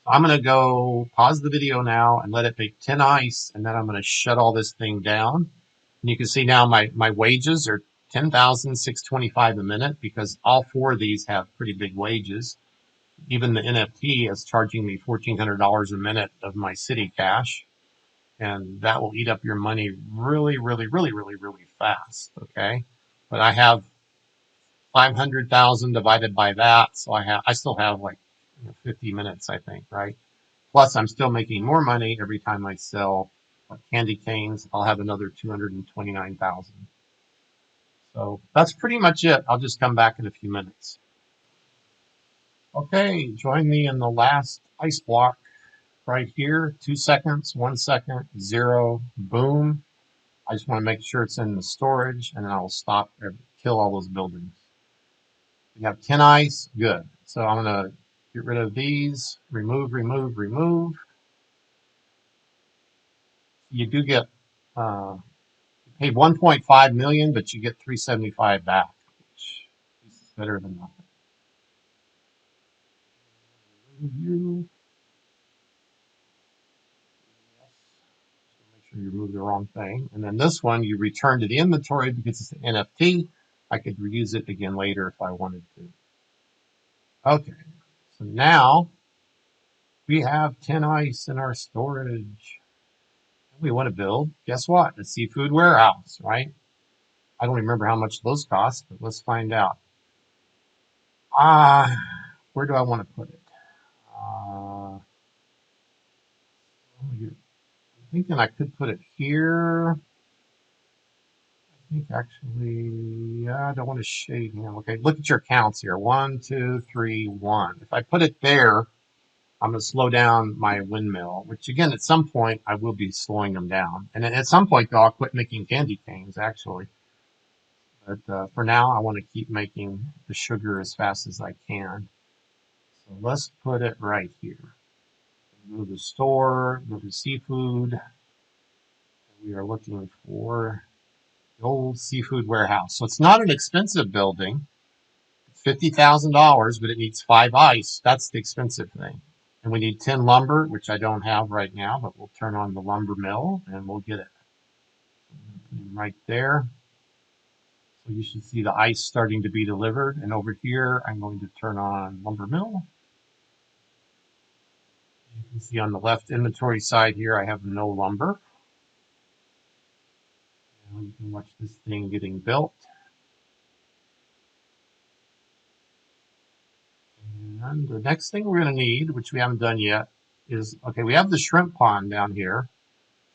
So I'm going to go pause the video now and let it make 10 ice, and then I'm going to shut all this thing down. And you can see now my wages are $10,625 a minute because all 4 of these have pretty big wages. Even the NFT is charging me $1,400 a minute of my city cash. And that will eat up your money really, really, really, really, really fast. Okay. But I have 500,000 divided by that. So I still have like 50 minutes, I think, right? Plus I'm still making more money every time I sell candy canes. I'll have another 229,000. So that's pretty much it. I'll just come back in a few minutes. Okay. Join me in the last ice block right here. 2 seconds, 1 second, 0, boom. I just want to make sure it's in the storage, and then I'll stop and kill all those buildings. We have 10 ice, good. So I'm going to get rid of these, remove, remove, remove. You do get you pay 1.5 million, but you get 375 back, which is better than nothing. You. Make sure you remove the wrong thing. And then this one, you return to the inventory because it's an NFT. I could reuse it again later if I wanted to. Okay, so now we have 10 ice in our storage. We want to build, guess what? A seafood warehouse, right? I don't remember how much those cost, but let's find out. Where do I want to put it? I thinking I could put it here. I think actually, yeah, I don't want to shade him. Okay, look at your counts here. 1, 2, 3, 1. If I put it there, I'm going to slow down my windmill, which again, at some point, I will be slowing them down. And at some point, though, I'll quit making candy canes, actually. But for now, I want to keep making the sugar as fast as I can. So let's put it right here. Go to the store, go to seafood. We are looking for the old seafood warehouse. So it's not an expensive building. It's $50,000, but it needs 5 ice. That's the expensive thing. And we need 10 lumber, which I don't have right now, but we'll turn on the lumber mill and we'll get it. Put it right there. So you should see the ice starting to be delivered. And over here, I'm going to turn on lumber mill. You can see on the left inventory side here, I have no lumber. Now you can watch this thing getting built. And the next thing we're going to need, which we haven't done yet, is, okay, we have the shrimp pond down here.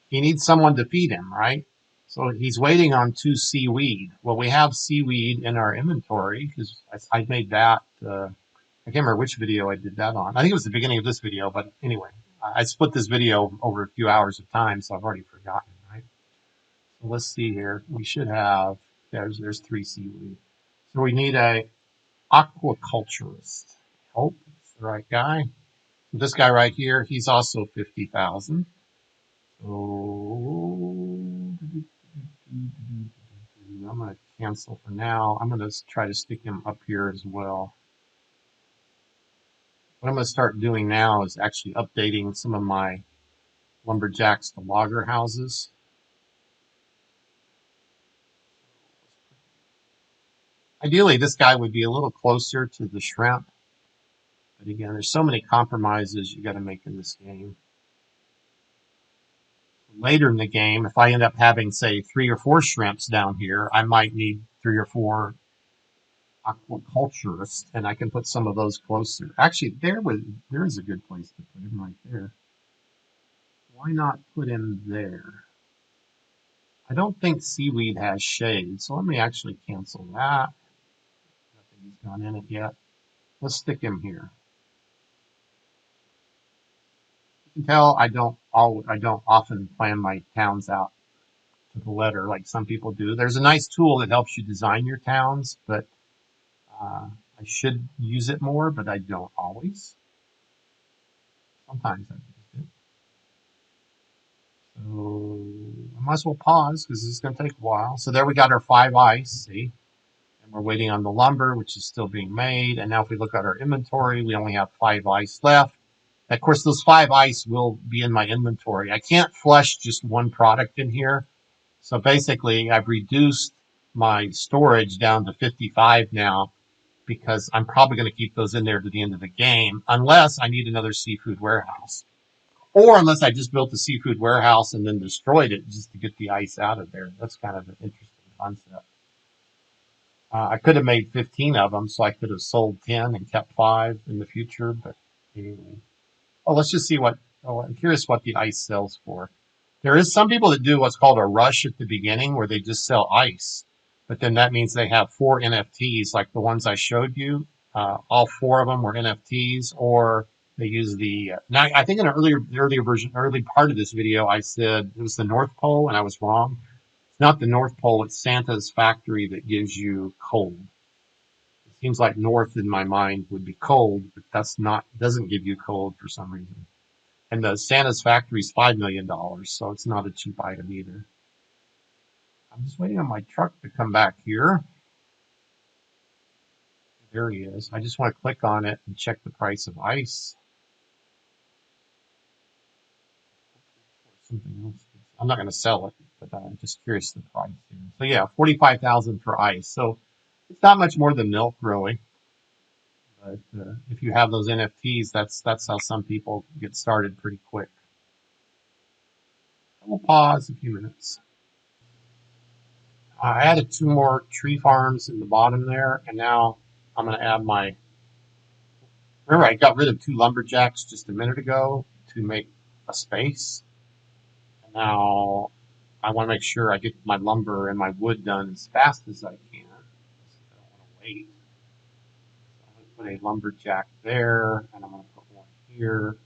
He needs someone to feed him, right? So he's waiting on 2 seaweed. Well, we have seaweed in our inventory because I made that. I can't remember which video I did that on. I think it was the beginning of this video, but anyway, I split this video over a few hours of time, so I've already forgotten, right? So let's see here. We should have, there's 3 seaweed. So we need a aquaculturist. Hope it's the right guy. This guy right here, he's also 50,000. So I'm going to cancel for now. I'm going to try to stick him up here as well. What I'm going to start doing now is actually updating some of my lumberjacks to logger houses. Ideally, this guy would be a little closer to the shrimp. But again, there's so many compromises you got to make in this game. Later in the game, if I end up having, say, 3 or 4 shrimps down here, I might need 3 or 4 aquaculturists, and I can put some of those closer. Actually, there is a good place to put him right there. Why not put him there? I don't think seaweed has shade, so let me actually cancel that. Nothing's gone in it yet. Let's stick him here. You can tell I don't often plan my towns out to the letter like some people do. There's a nice tool that helps you design your towns, but I should use it more, but I don't always. Sometimes I use it. So I might as well pause because this is going to take a while. So there we got our 5 ice, see? And we're waiting on the lumber, which is still being made. And now if we look at our inventory, we only have 5 ice left. Of course, those 5 ice will be in my inventory. I can't flush just one product in here. So basically, I've reduced my storage down to 55 now because I'm probably going to keep those in there to the end of the game unless I need another seafood warehouse. Or unless I just built a seafood warehouse and then destroyed it just to get the ice out of there. That's kind of an interesting concept. I could have made 15 of them, so I could have sold 10 and kept 5 in the future. But anyway. Oh, let's just see what, I'm curious what the ice sells for. There is some people that do what's called a rush at the beginning where they just sell ice. But then that means they have 4 NFTs like the ones I showed you. All 4 of them were NFTs, or they use the, now I think in an early part of this video, I said it was the North Pole and I was wrong. It's not the North Pole, it's Santa's factory that gives you cold. It seems like north in my mind would be cold, but doesn't give you cold for some reason. And the Santa's factory is $5 million, so it's not a cheap item either. I'm just waiting on my truck to come back here. There he is. I just want to click on it and check the price of ice. Something else. I'm not going to sell it, but I'm just curious the price here. So yeah, 45,000 for ice. So it's not much more than milk, really. But if you have those NFTs, that's how some people get started pretty quick. We'll pause a few minutes. I added 2 more tree farms in the bottom there, and now I'm going to add my. Remember, I got rid of 2 lumberjacks just a minute ago to make a space. Now, I want to make sure I get my lumber and my wood done as fast as I can. I don't want to wait. So I'm going to put a lumberjack there, and I'm going to put one here.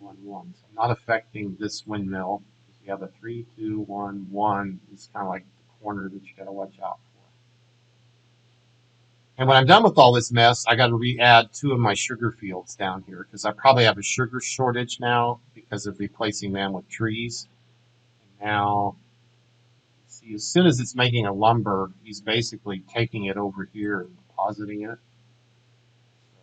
2, 1, 1. So I'm not affecting this windmill. You have a 3, 2, 1, 1. It's kind of like the corner that you got to watch out for. And when I'm done with all this mess, I got to re-add 2 of my sugar fields down here because I probably have a sugar shortage now because of replacing them with trees. And now, see, as soon as it's making a lumber, he's basically taking it over here and depositing it. So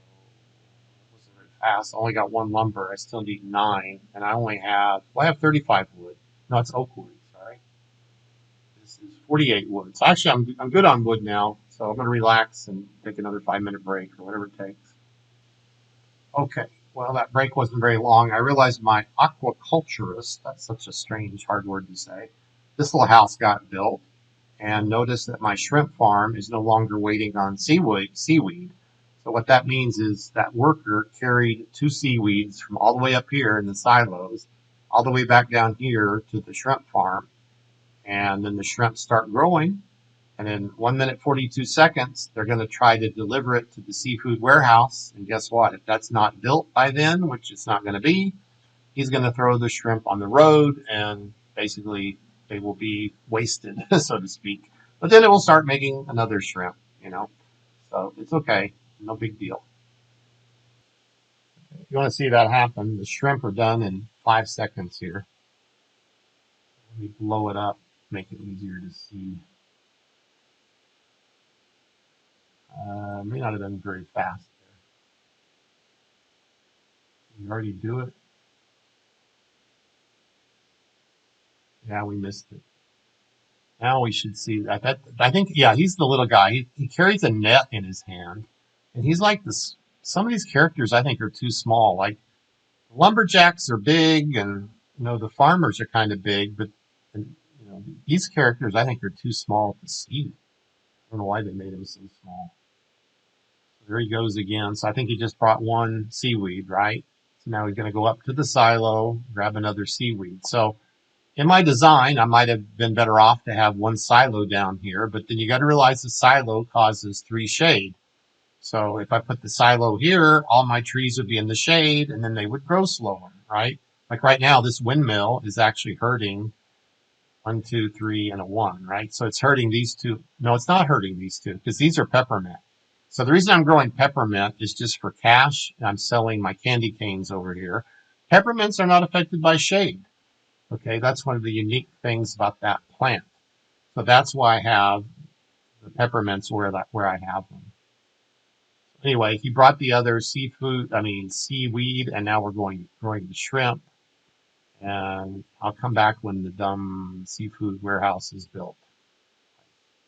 it wasn't very fast. I only got 1 lumber. I still need 9, and I only have, well, I have 35 wood. No, it's oak wood. Sorry. This is 48 wood. So actually, I'm good on wood now. So I'm going to relax and take another 5-minute break or whatever it takes. Okay, well, that break wasn't very long. I realized my aquaculturist, that's such a strange, hard word to say, this little house got built, and notice that my shrimp farm is no longer waiting on seaweed. So what that means is that worker carried 2 seaweeds from all the way up here in the silos, all the way back down here to the shrimp farm, and then the shrimp start growing, and in 1 minute 42 seconds, they're going to try to deliver it to the seafood warehouse. And guess what? If that's not built by then, which it's not going to be, he's going to throw the shrimp on the road and basically they will be wasted, so to speak. But then it will start making another shrimp, you know. So it's okay. No big deal. If you want to see that happen, the shrimp are done in 5 seconds here. Let me blow it up, make it easier to see. May not have been very fast there. You already do it. Yeah, we missed it. Now we should see that. I think, yeah, he's the little guy. He carries a net in his hand, and he's like this. Some of these characters I think are too small. Like lumberjacks are big, and the farmers are kind of big, but these characters I think are too small to see. I don't know why they made him so small. So there he goes again. So I think he just brought 1 seaweed, right? So now he's going to go up to the silo, grab another seaweed. So in my design, I might have been better off to have 1 silo down here, but then you got to realize the silo causes 3 shade. So if I put the silo here, all my trees would be in the shade and then they would grow slower, right? Like right now, this windmill is actually hurting 1, 2, 3, and a 1, right? So it's hurting these 2. No, it's not hurting these 2 because these are peppermint. So the reason I'm growing peppermint is just for cash. I'm selling my candy canes over here. Peppermints are not affected by shade. Okay, that's one of the unique things about that plant. So that's why I have the peppermints where I have them. Anyway, he brought the other seaweed, and now we're growing the shrimp. And I'll come back when the dumb seafood warehouse is built.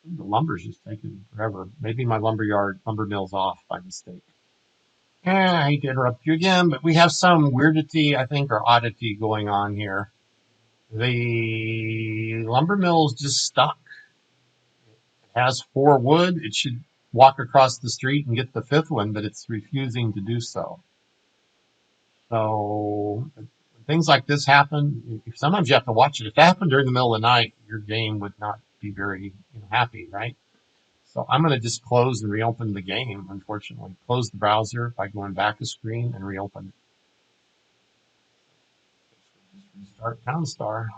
The lumber's just taking forever. Maybe my lumber mill's off by mistake. And I hate to interrupt you again, but we have some weirdity, I think, or oddity going on here. The lumber mill's just stuck. It has 4 wood. It should walk across the street and get the 5th one, but it's refusing to do so. So when things like this happen, sometimes you have to watch it. If that happened during the middle of the night, your game would not be very happy, right? So I'm going to just close and reopen the game, unfortunately. Close the browser by going back a screen and reopen it. Just restart TownStar.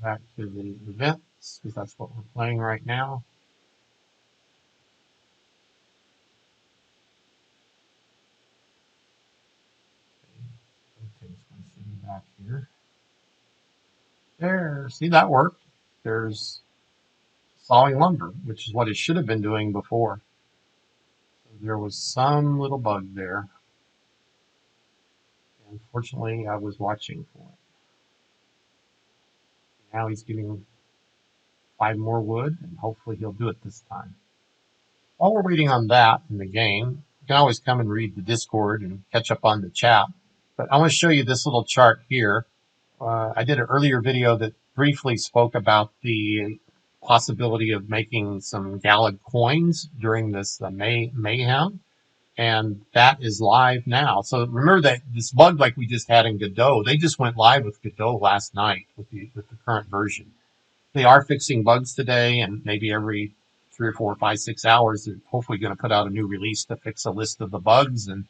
Back to the events, because that's what we're playing right now. Okay, so my city back here. There, see that worked. There's sawing lumber, which is what it should have been doing before. So there was some little bug there. Unfortunately, I was watching for it. Now he's getting 5 more wood, and hopefully he'll do it this time. While we're waiting on that in the game, you can always come and read the Discord and catch up on the chat. But I want to show you this little chart here. I did an earlier video that briefly spoke about the possibility of making some Gala coins during this mayhem. and that is live now. So remember that this bug like we just had in Godot, they just went live with Godot last night with the current version. They are fixing bugs today, and maybe every 3 or 4 or 5, 6 hours, they're hopefully going to put out a new release to fix a list of the bugs. And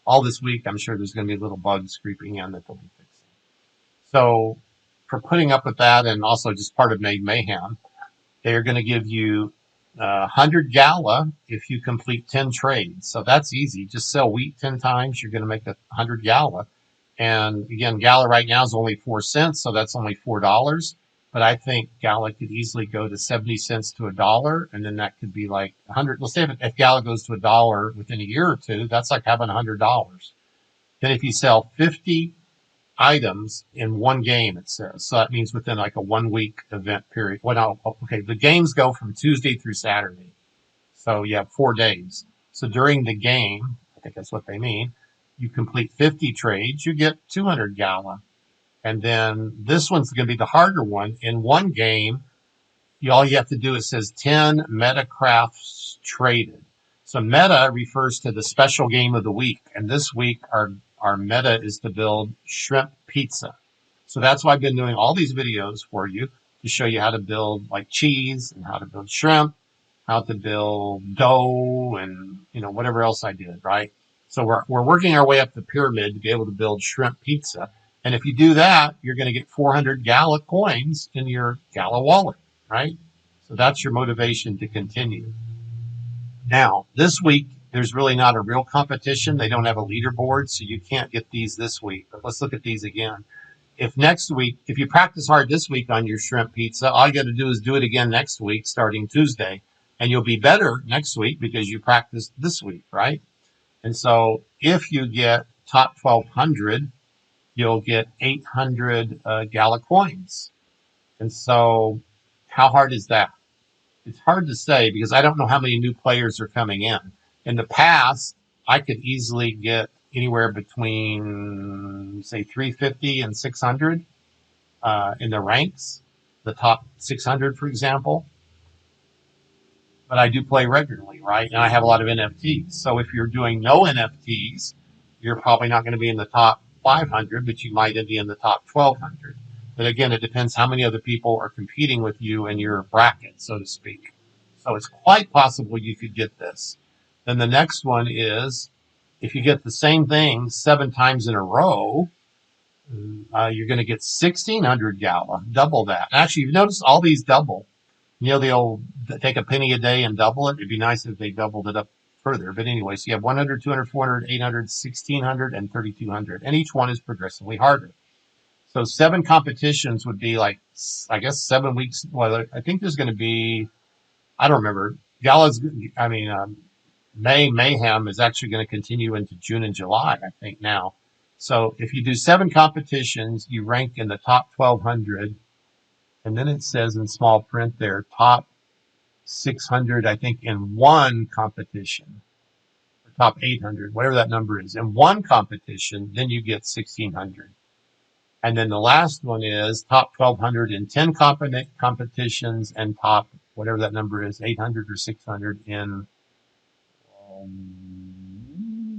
all this week, I'm sure there's going to be little bugs creeping in that they'll be fixing. So for putting up with that, and also just part of Mayhem, they're going to give you 100 Gala if you complete 10 trades. So that's easy. Just sell wheat 10 times. You're going to make 100 Gala. And again, Gala right now is only 4 cents, so that's only $4. But I think Gala could easily go to 70 cents to $1, and then that could be like 100. Let's say if Gala goes to $1 within a year or two, that's like having $100. Then if you sell 50 items in one game, it says. So that means within like a 1 week event period. Well, no, okay, the games go from Tuesday through Saturday. So you have 4 days. So during the game, I think that's what they mean, you complete 50 trades, you get 200 Gala. And then this one's going to be the harder one. In one game, all you have to do, it says 10 Metacrafts traded. So meta refers to the special game of the week. And this week, our meta is to build shrimp pizza. So that's why I've been doing all these videos for you to show you how to build like cheese and how to build shrimp, how to build dough, and whatever else I did, right? So we're working our way up the pyramid to be able to build shrimp pizza. And if you do that, you're going to get 400 Gala coins in your Gala wallet, right? So that's your motivation to continue. Now, this week, there's really not a real competition. They don't have a leaderboard, so you can't get these this week. But let's look at these again. If next week, if you practice hard this week on your shrimp pizza, all you got to do is do it again next week, starting Tuesday. And you'll be better next week because you practiced this week, right? And so if you get top 1,200, you'll get 800 Gala coins. And so how hard is that? It's hard to say because I don't know how many new players are coming in. In the past, I could easily get anywhere between, say, 350 and 600 in the ranks, the top 600, for example. But I do play regularly, right? And I have a lot of NFTs. So if you're doing no NFTs, you're probably not going to be in the top 500, but you might be in the top 1,200. But again, it depends how many other people are competing with you in your bracket, so to speak. So it's quite possible you could get this. Then the next one is if you get the same thing 7 times in a row, you're going to get 1,600 Gala, double that. Actually, you've noticed all these double. They'll take a penny a day and double it. It'd be nice if they doubled it up further. But anyway, so you have 100, 200, 400, 800, 1,600, and 3,200. And each one is progressively harder. So 7 competitions would be like, I guess, 7 weeks. Well, I think there's going to be, I don't remember. May Mayhem is actually going to continue into June and July, I think now. So if you do 7 competitions, you rank in the top 1,200. And then it says in small print there, top 600, I think, in one competition. Or top 800, whatever that number is. In one competition, then you get 1,600. And then the last one is top 1,200 in 10 competitions and top, whatever that number is, 800 or 600 in,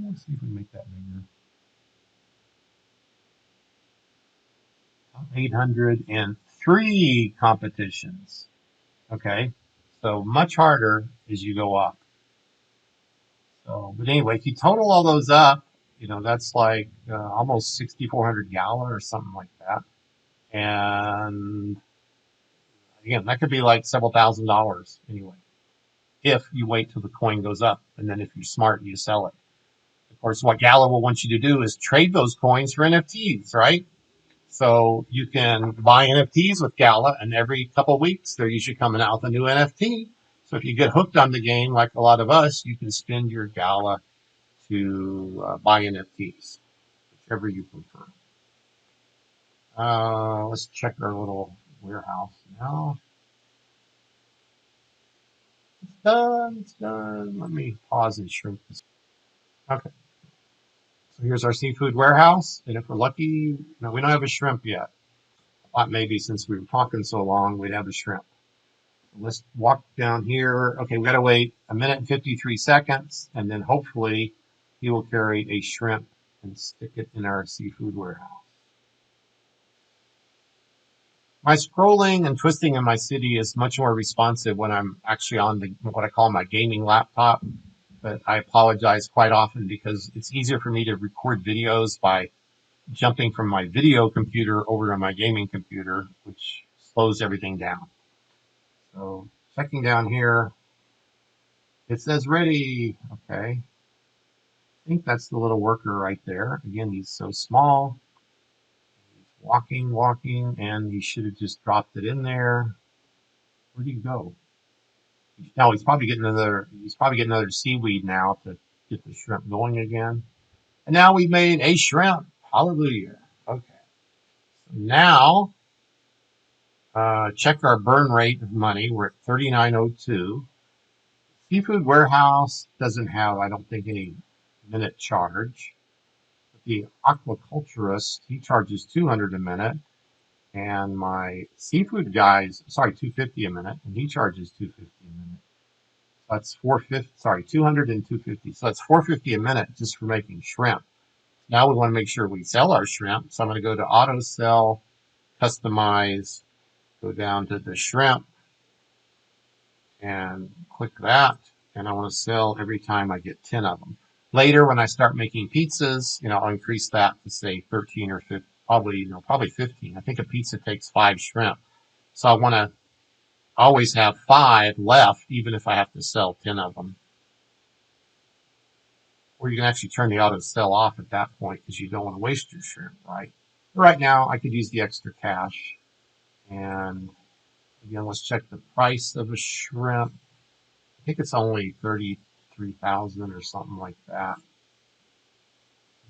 let's see if we make that bigger. Top 800 in 3 competitions. Okay, so much harder as you go up. So, but anyway, if you total all those up, that's like almost 6,400 Gala or something like that. And again, that could be like several $1,000s anyway, if you wait till the coin goes up. And then if you're smart, you sell it. Of course, what Gala will want you to do is trade those coins for NFTs, right? So you can buy NFTs with Gala, and every couple of weeks, they're usually coming out with a new NFT. So if you get hooked on the game, like a lot of us, you can spend your Gala to buy NFTs, whichever you prefer. Let's check our little warehouse now. It's done. It's done. Let me pause and shrink this. Okay. So here's our seafood warehouse. And if we're lucky, no, we don't have a shrimp yet. I thought maybe since we were talking so long, we'd have a shrimp. Let's walk down here. Okay, we got to wait 1 minute and 53 seconds. And then hopefully he will carry a shrimp and stick it in our seafood warehouse. My scrolling and twisting in my city is much more responsive when I'm actually on what I call my gaming laptop, but I apologize quite often because it's easier for me to record videos by jumping from my video computer over to my gaming computer, which slows everything down. So checking down here, it says ready. Okay. I think that's the little worker right there. Again, he's so small. He's walking, and he should have just dropped it in there. Where'd he go? No, he's probably getting another seaweed now to get the shrimp going again. And now we've made a shrimp. Hallelujah. Okay. So now check our burn rate of money. We're at 39.02. Seafood Warehouse doesn't have, I don't think, any minute charge. But the aquaculturist, he charges 200 a minute. And my seafood guy's, sorry, 250 a minute, and he charges 250 a minute. So that's 450, sorry, 200 and 250. So that's 450 a minute just for making shrimp. Now we want to make sure we sell our shrimp. So I'm going to go to auto sell, customize, go down to the shrimp and click that. And I want to sell every time I get 10 of them. Later, when I start making pizzas, I'll increase that to say 13 or 15, probably 15. I think a pizza takes 5 shrimp. So I want to always have 5 left, even if I have to sell 10 of them. Or you can actually turn the auto sell off at that point because you don't want to waste your shrimp, right? But right now, I could use the extra cash. And again, let's check the price of a shrimp. I think it's only 33,000 or something like that.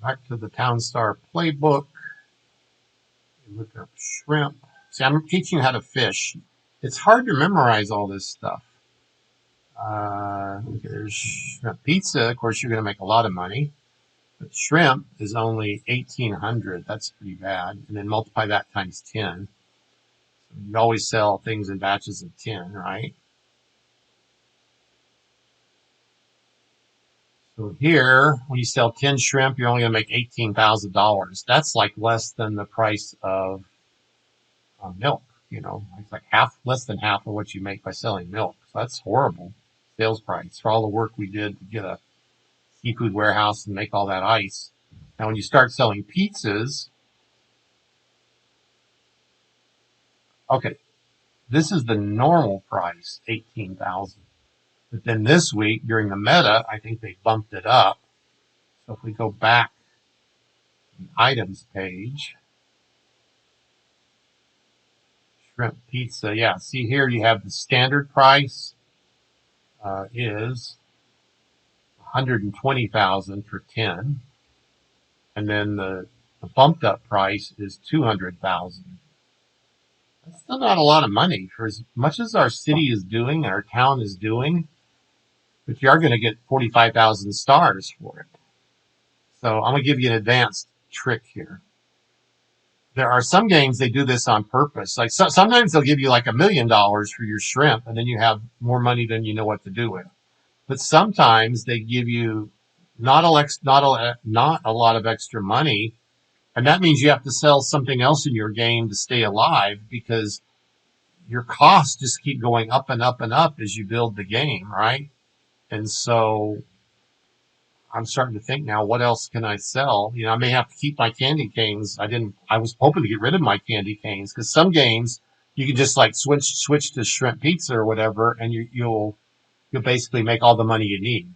Back to the TownStar Playbook. Look up shrimp. See, I'm teaching you how to fish. It's hard to memorize all this stuff. Okay, there's shrimp pizza. Of course, you're going to make a lot of money. But shrimp is only 1,800. That's pretty bad. And then multiply that times 10. So you always sell things in batches of 10, right? So here, when you sell 10 shrimp, you're only going to make $18,000. That's like less than the price of milk. It's like less than half of what you make by selling milk. So that's horrible sales price for all the work we did to get a seafood warehouse and make all that ice. Now, when you start selling pizzas, okay, this is the normal price, 18,000. But then this week during the meta, I think they bumped it up. So if we go back to the items page, shrimp pizza, yeah, see here you have the standard price is 120,000 for 10, and then the bumped up price is 200,000. That's still not a lot of money for as much as our city is doing, our town is doing, but you are going to get 45,000 stars for it. So I'm going to give you an advanced trick here. There are some games they do this on purpose. Like sometimes they'll give you like $1 million for your shrimp, and then you have more money than you know what to do with. But sometimes they give you not a lot of extra money, and that means you have to sell something else in your game to stay alive because your costs just keep going up and up and up as you build the game, right? And so I'm starting to think now, what else can I sell? I may have to keep my candy canes. I was hoping to get rid of my candy canes because some games you can just like switch to shrimp pizza or whatever, and you'll basically make all the money you need.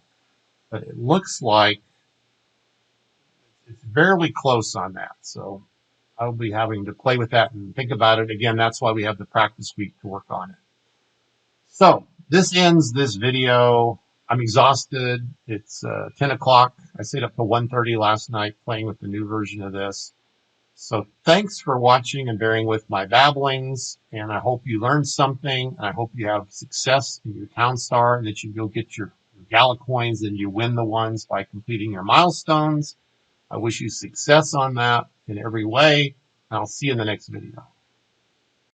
But it looks like it's barely close on that. So I'll be having to play with that and think about it. Again, that's why we have the practice week to work on it. So this ends this video. I'm exhausted. It's 10 o'clock. I stayed up till 1:30 last night playing with the new version of this. So thanks for watching and bearing with my babblings. And I hope you learned something. And I hope you have success in your TownStar and that you go get your Gala coins and you win the ones by completing your milestones. I wish you success on that in every way. And I'll see you in the next video.